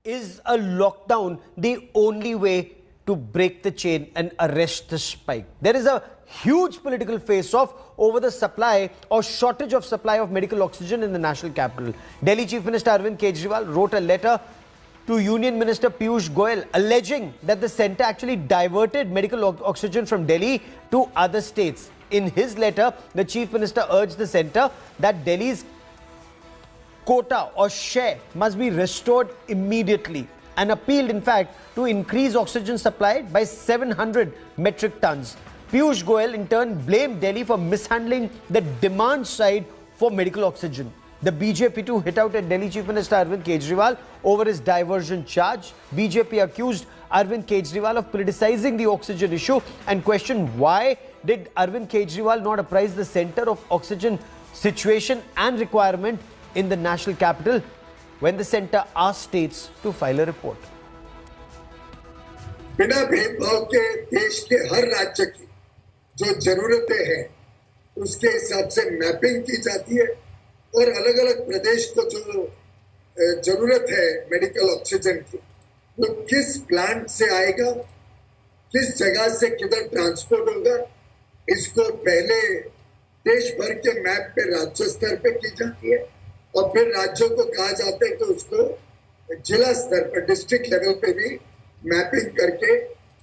is a lockdown the only way to break the chain and arrest the spike? There is a huge political face-off over the supply or shortage of supply of medical oxygen in the national capital. Delhi Chief Minister Arvind Kejriwal wrote a letter to Union Minister Piyush Goyal alleging that the centre actually diverted medical oxygen from Delhi to other states. In his letter, the Chief Minister urged the centre that Delhi's quota or share must be restored immediately and appealed, in fact, to increase oxygen supply by 700 metric tons. Piyush Goyal, in turn, blamed Delhi for mishandling the demand side for medical oxygen. The BJP too hit out at Delhi Chief Minister Arvind Kejriwal over his diversion charge. BJP accused Arvind Kejriwal of politicizing the oxygen issue and questioned why did Arvind Kejriwal not apprise the centre of oxygen situation and requirement in the national capital when the centre asked states to file a report. बिना भेदभाव के देश के हर राज्य की जो जरूरतें हैं उसके हिसाब से मैपिंग की जाती है और अलग-अलग प्रदेश को जो जरूरत है मेडिकल ऑक्सीजन की वो किस प्लांट से आएगा, किस जगह से किधर ट्रांसपोर्ट होगा, इसको पहले देश भर के मैप पे राज्य स्तर पे की जाती है और फिर राज्यों को कहा जाता है कि उसको जिला स्तर पर डिस्ट्रिक्ट लेवल पे भी मैपिंग करके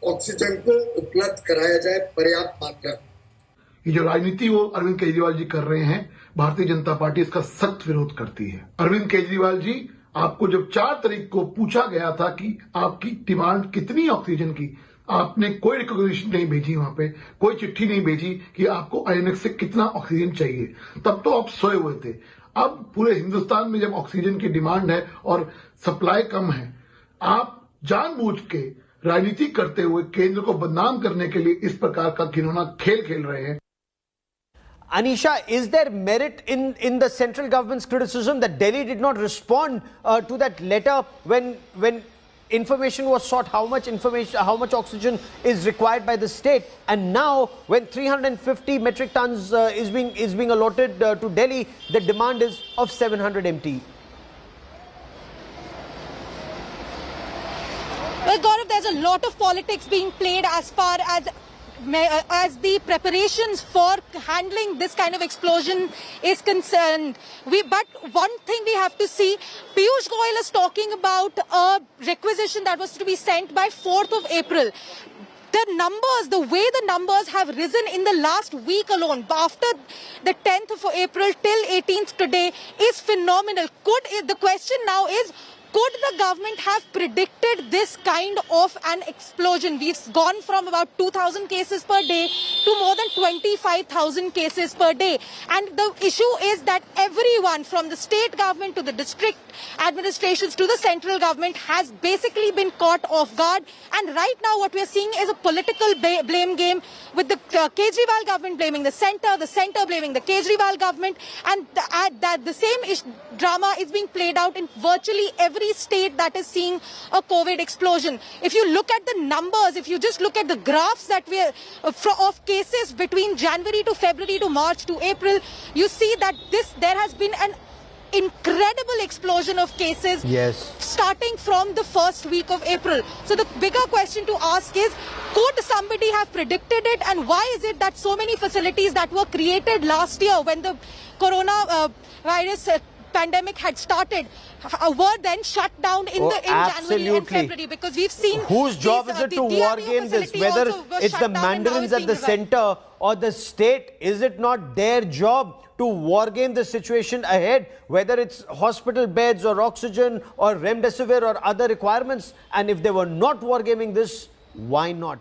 ऑक्सीजन को उपलब्ध कराया जाए पर्याप्त मात्रा में। ये जो राजनीति वो अरविंद केजरीवाल जी कर रहे हैं, भारतीय जनता पार्टी इसका सख्त विरोध करती है। अरविंद केजरीवाल जी, आपको जब 4 तारीख को पूछा गया था कि आपकी डिमांड कितनी ऑक्सीजन की, आपने कोई रिकॉग्निशन नहीं भेजी, वहां पे कोई चिट्ठी नहीं भेजी कि आपको आईएनएक्स से कितना ऑक्सीजन चाहिए, तब तो आप सोए हुए थे। अब पूरे हिंदुस्तान में जब ऑक्सीजन की डिमांड है और सप्लाई कम है, आप जानबूझ के राजनीति करते हुए केंद्र को बदनाम करने के लिए इस प्रकार का घिनौना खेल खेल रहे हैं। Anisha, is there merit in the central government's criticism that Delhi did not respond to that letter when information was sought how much oxygen is required by the state, and now when 350 metric tons is being allotted to Delhi, the demand is of 700 MT? Well, Gaurav, there's a lot of politics being played as far as the preparations for handling this kind of explosion is concerned. But one thing we have to see, Piyush Goyal is talking about a requisition that was to be sent by 4th of April. The way the numbers have risen in the last week alone, after the 10th of April till 18th today, is phenomenal. The question now is, could the government have predicted this kind of an explosion? We've gone from about 2,000 cases per day to more than 25,000 cases per day. And the issue is that everyone from the state government to the district administrations to the central government has basically been caught off guard. And right now what we're seeing is a political blame game with the Kejriwal government blaming the centre blaming the Kejriwal government. And the same drama is being played out in virtually every state that is seeing a COVID explosion. If you look at the numbers, if you just look at the graphs that we of cases between January to February to March to April, you see that there has been an incredible explosion of cases starting from the first week of April. So the bigger question to ask is, could somebody have predicted it, and why is it that so many facilities that were created last year when the coronavirus pandemic had started were then shut down in January and February? Because we've seen whose job is it to war game this, whether it's the mandarins at the centre or the state? Is it not their job to war game the situation ahead, whether it's hospital beds or oxygen or remdesivir or other requirements? And if they were not war gaming this, why not?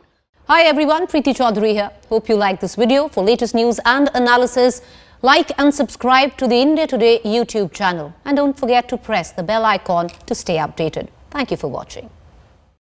Hi everyone, Preeti Chaudhary here. Hope you like this video. For latest news and analysis, like and subscribe to the India Today YouTube channel. And don't forget to press the bell icon to stay updated. Thank you for watching.